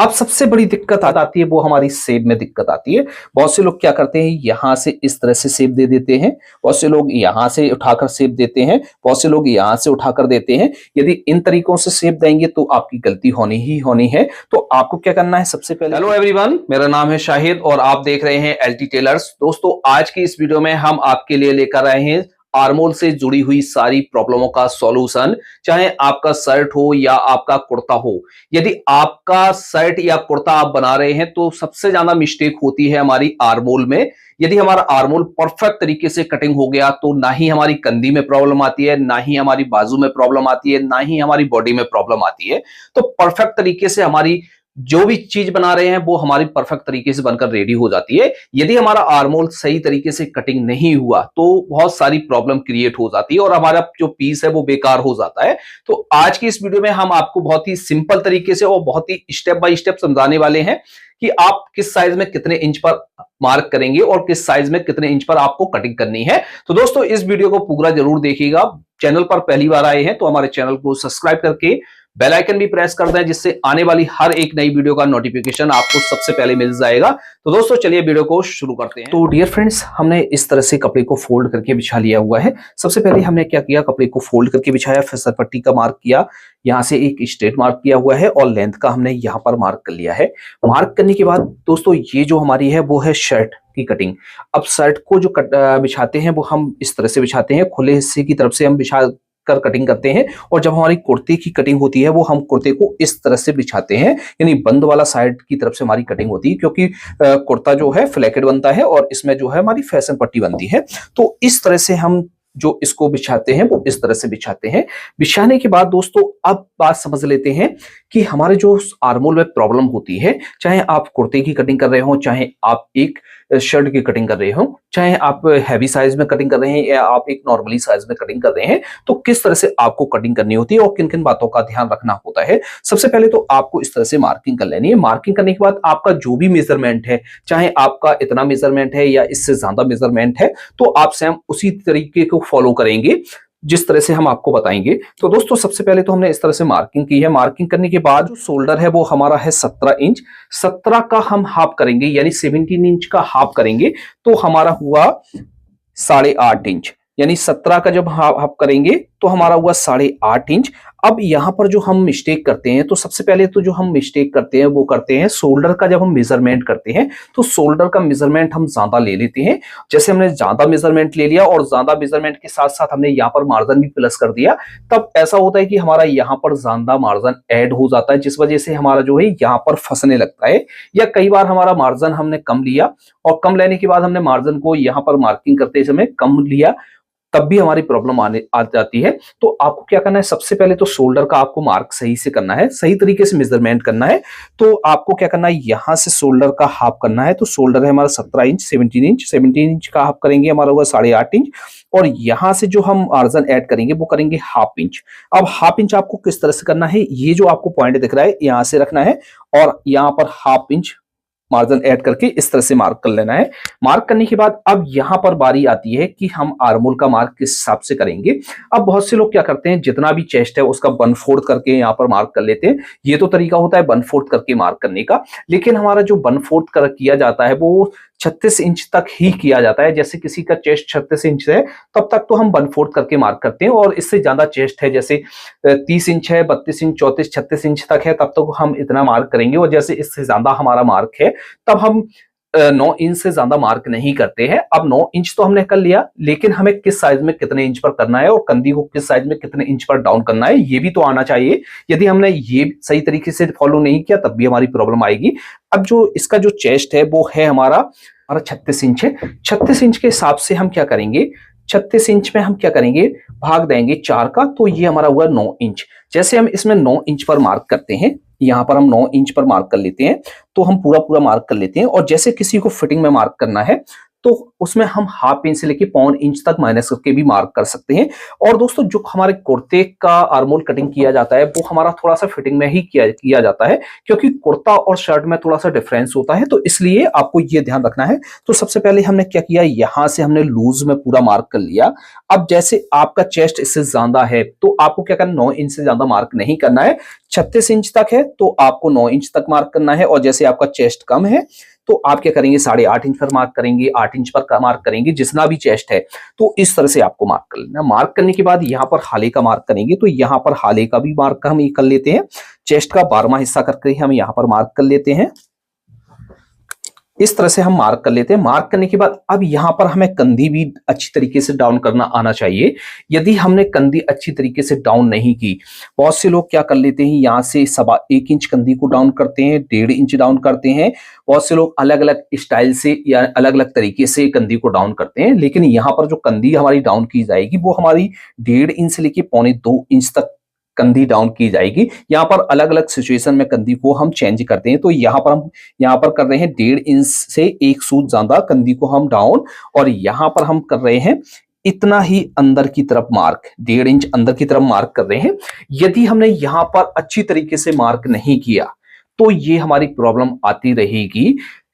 अब सबसे बड़ी दिक्कत आती है वो हमारी सेब में दिक्कत आती है। बहुत से लोग क्या करते हैं, यहाँ से इस तरह से सेब दे देते हैं, बहुत से लोग यहाँ से उठाकर सेब देते हैं, बहुत से लोग यहाँ से उठाकर देते हैं। यदि इन तरीकों से सेब देंगे तो आपकी गलती होनी ही होनी है। तो आपको क्या करना है, सबसे पहले हेलो एवरीवन, मेरा नाम है शाहिद और आप देख रहे हैं एलटी टेलर्स। दोस्तों, आज की इस वीडियो में हम आपके लिए लेकर आए हैं आर्मोल से जुड़ी हुई सारी प्रॉब्लमों का सॉल्यूशन। चाहे आपका शर्ट हो या आपका कुर्ता हो, यदि आपका शर्ट या कुर्ता आप बना रहे हैं तो सबसे ज्यादा मिस्टेक होती है हमारी आर्मोल में। यदि हमारा आर्मोल परफेक्ट तरीके से कटिंग हो गया तो ना ही हमारी कंधी में प्रॉब्लम आती है, ना ही हमारी बाजू में प्रॉब्लम आती है, ना ही हमारी बॉडी में प्रॉब्लम आती है। तो परफेक्ट तरीके से हमारी जो भी चीज बना रहे हैं वो हमारी परफेक्ट तरीके से बनकर रेडी हो जाती है। यदि हमारा आर्मोल सही तरीके से कटिंग नहीं हुआ तो बहुत सारी प्रॉब्लम क्रिएट हो जाती है और हमारा जो पीस है वो बेकार हो जाता है। तो आज की इस वीडियो में हम आपको बहुत ही सिंपल तरीके से और बहुत ही स्टेप बाय स्टेप समझाने वाले हैं कि आप किस साइज में कितने इंच पर मार्क करेंगे और किस साइज में कितने इंच पर आपको कटिंग करनी है। तो दोस्तों, इस वीडियो को पूरा जरूर देखिएगा। चैनल पर पहली बार आए हैं तो हमारे चैनल को सब्सक्राइब करके बेल आइकन भी प्रेस कर दें, जिससे आने वाली हर एक नई वीडियो का नोटिफिकेशन आपको सबसे पहले मिल जाएगा। तो दोस्तों, चलिए वीडियो को शुरू करते हैं। तो डियर फ्रेंड्स, हमने इस तरह से कपड़े को फोल्ड करके बिछा लिया हुआ है। सबसे पहले हमने क्या किया, कपड़े को फोल्ड करके बिछाया, फिर सरपट्टी का मार्क किया, यहाँ से एक स्ट्रेट मार्क किया हुआ है और लेंथ का हमने यहाँ पर मार्क कर लिया है। मार्क करने के बाद दोस्तों, ये जो हमारी है वो है शर्ट की कटिंग। अब शर्ट को जो बिछाते हैं वो हम इस तरह से बिछाते हैं, खुले हिस्से की तरफ से हम बिछा कर कटिंग करते हैं। और जब हमारी कुर्ते की कटिंग होती है वो हम कुर्ते को इस तरह से बिछाते हैं, यानी बंद वाला साइड की तरफ से हमारी कटिंग होती है, क्योंकि कुर्ता जो है फ्लैकेट बनता है और इसमें जो है हमारी फैशन पट्टी बनती है। तो इस तरह से हम जो इसको बिछाते हैं वो इस तरह से बिछाते हैं। बिछाने के बाद दोस्तों, अब बात समझ लेते हैं कि हमारे जो आर्मोल में प्रॉब्लम होती है, चाहे आप कुर्ते की कटिंग कर रहे हो, चाहे आप एक शर्ट की कटिंग कर रहे हो, चाहे आप हैवी साइज में कटिंग कर रहे हैं या आप एक नॉर्मली साइज में कटिंग कर रहे हैं, तो किस तरह से आपको कटिंग करनी होती है और किन किन बातों का ध्यान रखना होता है। सबसे पहले तो आपको इस तरह से मार्किंग कर लेनी है। मार्किंग करने के बाद आपका जो भी मेजरमेंट है, चाहे आपका इतना मेजरमेंट है या इससे ज्यादा मेजरमेंट है, तो आप सेम उसी तरीके को फॉलो करेंगे जिस तरह से हम आपको बताएंगे। तो दोस्तों, सबसे पहले तो हमने इस तरह से मार्किंग की है। मार्किंग करने के बाद जो शोल्डर है वो हमारा है 17 इंच। 17 का हम हाफ करेंगे, यानी 17 इंच का हाफ करेंगे तो हमारा हुआ 8.5 इंच। यानी 17 का जब हाफ करेंगे तो हमारा हुआ 8.5 इंच। अब यहां पर जो हम मिस्टेक करते हैं, तो सबसे पहले तो जो हम मिस्टेक करते हैं वो करते हैं शोल्डर का। जब हम मेजरमेंट करते हैं तो शोल्डर का मेजरमेंट हम ज्यादा ले लेते हैं। जैसे हमने ज्यादा मेजरमेंट ले लिया और ज्यादा मेजरमेंट के साथ साथ हमने यहाँ पर मार्जिन भी प्लस कर दिया, तब ऐसा होता है कि हमारा यहाँ पर ज्यादा मार्जिन ऐड हो जाता है, जिस वजह से हमारा जो है यहाँ पर फंसने लगता है। या कई बार हमारा मार्जिन हमने कम लिया और कम लेने के बाद हमने मार्जिन को यहाँ पर मार्किंग करते समय कम लिया, तब भी हमारी प्रॉब्लम आ जाती है। तो आपको क्या करना है, सबसे पहले तो शोल्डर का आपको मार्क सही से करना है, सही तरीके से मेजरमेंट करना है। तो आपको क्या करना है, यहां से शोल्डर का हाफ करना है। तो शोल्डर है हमारा 17 इंच, 17 इंच, 17 इंच का हाफ करेंगे, हमारा होगा 8.5 इंच। और यहां से जो हम मार्जिन ऐड करेंगे वो करेंगे हाफ इंच। अब हाफ इंच आपको किस तरह से करना है, ये जो आपको पॉइंट दिख रहा है यहां से रखना है और यहां पर हाफ इंच मार्जिन ऐड करके इस तरह से मार्क कर लेना है। मार्क करने के बाद अब यहां पर बारी आती है कि हम आर्मोल का मार्क किस हिसाब से करेंगे। अब बहुत से लोग क्या करते हैं, जितना भी चेस्ट है उसका 1/4 करके यहां पर मार्क कर लेते हैं। ये तो तरीका होता है 1/4 करके मार्क करने का, लेकिन हमारा जो 1/4 कर किया जाता है वो 36 इंच तक ही किया जाता है। जैसे किसी का चेस्ट 36 इंच है तब तक तो हम 1/4 करके मार्क करते हैं, और इससे ज्यादा चेस्ट है, जैसे 30 इंच है, 32 इंच, 34, 36 इंच तक है, तब तक हम इतना मार्क करेंगे। और जैसे इससे ज्यादा हमारा मार्क है तब हम 9 इंच से ज्यादा मार्क नहीं करते हैं। अब 9 इंच तो हमने कर लिया, लेकिन हमें किस साइज में कितने इंच पर करना है और कंधी को किस साइज में कितने इंच पर डाउन करना है ये भी तो आना चाहिए। यदि हमने ये सही तरीके से फॉलो नहीं किया तब भी हमारी प्रॉब्लम आएगी। अब जो इसका जो चेस्ट है वो है हमारा 36 इंच है। 36 इंच के हिसाब से हम क्या करेंगे, 36 इंच में हम क्या करेंगे, भाग देंगे 4 का, तो ये हमारा हुआ 9 इंच। जैसे हम इसमें 9 इंच पर मार्क करते हैं, यहां पर हम 9 इंच पर मार्क कर लेते हैं, तो हम पूरा पूरा मार्क कर लेते हैं। और जैसे किसी को फिटिंग में मार्क करना है तो उसमें हम हाफ इंच से लेके 1.25 इंच तक माइनस करके भी मार्क कर सकते हैं। और दोस्तों, जो हमारे कुर्ते का आर्मोल कटिंग किया जाता है वो हमारा थोड़ा सा फिटिंग में ही किया जाता है, क्योंकि कुर्ता और शर्ट में थोड़ा सा डिफरेंस होता है, तो इसलिए आपको ये ध्यान रखना है। तो सबसे पहले हमने क्या किया, यहां से हमने लूज में पूरा मार्क कर लिया। अब जैसे आपका चेस्ट इससे ज्यादा है तो आपको क्या करना, 9 इंच से ज्यादा मार्क नहीं करना है, 36 इंच तक है तो आपको 9 इंच तक मार्क करना है, और जैसे आपका चेस्ट कम है तो आप क्या करेंगे 8.5 इंच पर मार्क करेंगे, 8 इंच पर मार्क करेंगे, जितना भी चेस्ट है। तो इस तरह से आपको मार्क कर लेना। मार्क करने के बाद यहाँ पर हाले का मार्क करेंगे, तो यहाँ पर हाले का भी मार्क हम कर लेते हैं। चेस्ट का 12वां हिस्सा करके हम यहाँ पर मार्क कर लेते हैं। इस तरह से हम मार्क कर लेते हैं। मार्क करने के बाद अब यहाँ पर हमें कंधी भी अच्छी तरीके से डाउन करना आना चाहिए। यदि हमने कंधी अच्छी तरीके से डाउन नहीं की, बहुत से लोग क्या कर लेते हैं, यहाँ से 1.25 इंच कंधी को डाउन करते हैं, 1.5 इंच डाउन करते हैं। बहुत से लोग अलग अलग स्टाइल से या अलग अलग तरीके से कंधी को डाउन करते हैं, लेकिन यहाँ पर जो कंधी हमारी डाउन की जाएगी वो हमारी 1.5 इंच से लेके 1.25 इंच तक कंधी डाउन की जाएगी। यहाँ पर अलग अलग सिचुएशन में कंधी को हम चेंज करते हैं। तो यहाँ पर हम कर रहे हैं 1.5 इंच से 1 सूत ज्यादा कंधी को हम डाउन, और यहाँ पर हम कर रहे हैं इतना ही अंदर की तरफ मार्क, 1.5 इंच अंदर की तरफ मार्क कर रहे हैं। यदि हमने यहाँ पर अच्छी तरीके से मार्क नहीं किया तो ये हमारी प्रॉब्लम आती रहेगी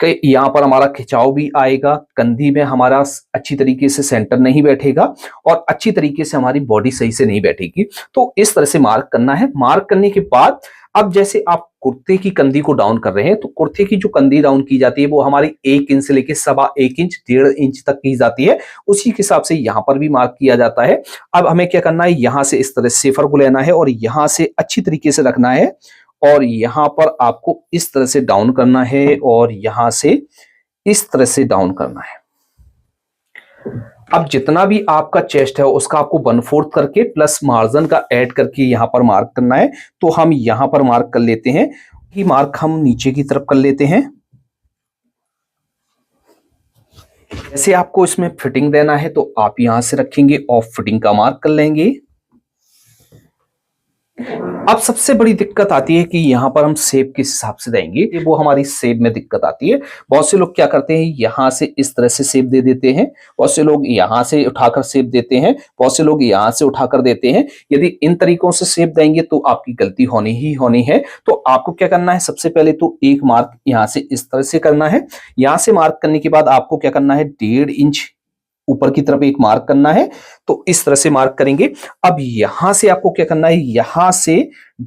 कि यहाँ पर हमारा खिंचाव भी आएगा, कंधी में हमारा अच्छी तरीके से सेंटर नहीं बैठेगा, और अच्छी तरीके से हमारी बॉडी सही से नहीं बैठेगी। तो इस तरह से मार्क करना है। मार्क करने के बाद अब जैसे आप कुर्ते की कंधी को डाउन कर रहे हैं, तो कुर्ते की जो कंधी डाउन की जाती है वो हमारी 1 इंच से लेके 1.25 इंच 1.5 इंच तक की जाती है। उसी के हिसाब से यहाँ पर भी मार्क किया जाता है। अब हमें क्या करना है, यहाँ से इस तरह से सेफर को लेना है और यहाँ से अच्छी तरीके से रखना है, और यहाँ पर आपको इस तरह से डाउन करना है, और यहाँ से इस तरह से डाउन करना है। अब जितना भी आपका चेस्ट है उसका आपको 1/4 करके प्लस मार्जिन का ऐड करके यहाँ पर मार्क करना है। तो हम यहाँ पर मार्क कर लेते हैं कि मार्क हम नीचे की तरफ कर लेते हैं। जैसे आपको इसमें फिटिंग देना है तो आप यहां से रखेंगे और फिटिंग का मार्क कर लेंगे। अब सबसे बड़ी दिक्कत आती है कि यहाँ पर हम शेप किस हिसाब से देंगे, वो हमारी शेप में दिक्कत आती है। बहुत से लोग क्या करते हैं, यहाँ से इस तरह से शेप दे देते हैं, बहुत से लोग यहाँ से उठाकर शेप देते हैं, बहुत से लोग यहाँ से उठाकर देते हैं। यदि इन तरीकों से शेप देंगे तो आपकी गलती होनी ही होनी है। तो आपको क्या करना है, सबसे पहले तो एक मार्क यहाँ से इस तरह से करना है। यहाँ से मार्क करने के बाद आपको क्या करना है, 1.5 इंच ऊपर की तरफ एक मार्क करना है। तो इस तरह से मार्क करेंगे। अब यहां से आपको क्या करना है, यहां से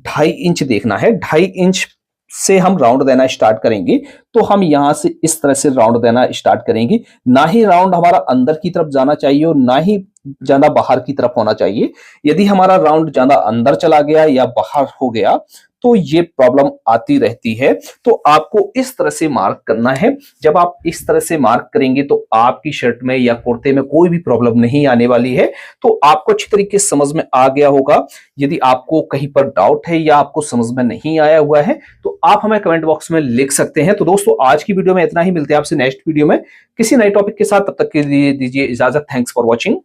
2.5 इंच देखना है। 2.5 इंच से हम राउंड देना स्टार्ट करेंगे। तो हम यहां से इस तरह से राउंड देना स्टार्ट करेंगे। ना ही राउंड हमारा अंदर की तरफ जाना चाहिए और ना ही ज्यादा बाहर की तरफ होना चाहिए। यदि हमारा राउंड ज्यादा अंदर चला गया या बाहर हो गया तो ये प्रॉब्लम आती रहती है। तो आपको इस तरह से मार्क करना है। जब आप इस तरह से मार्क करेंगे तो आपकी शर्ट में या कुर्ते में कोई भी प्रॉब्लम नहीं आने वाली है। तो आपको अच्छी तरीके से समझ में आ गया होगा। यदि आपको कहीं पर डाउट है या आपको समझ में नहीं आया हुआ है तो आप हमें कमेंट बॉक्स में लिख सकते हैं। तो दोस्तों आज की वीडियो में इतना ही, मिलते हैं आपसे नेक्स्ट वीडियो में किसी नए टॉपिक के साथ। तब तक के लिए दीजिए इजाजत। Thanks for watching.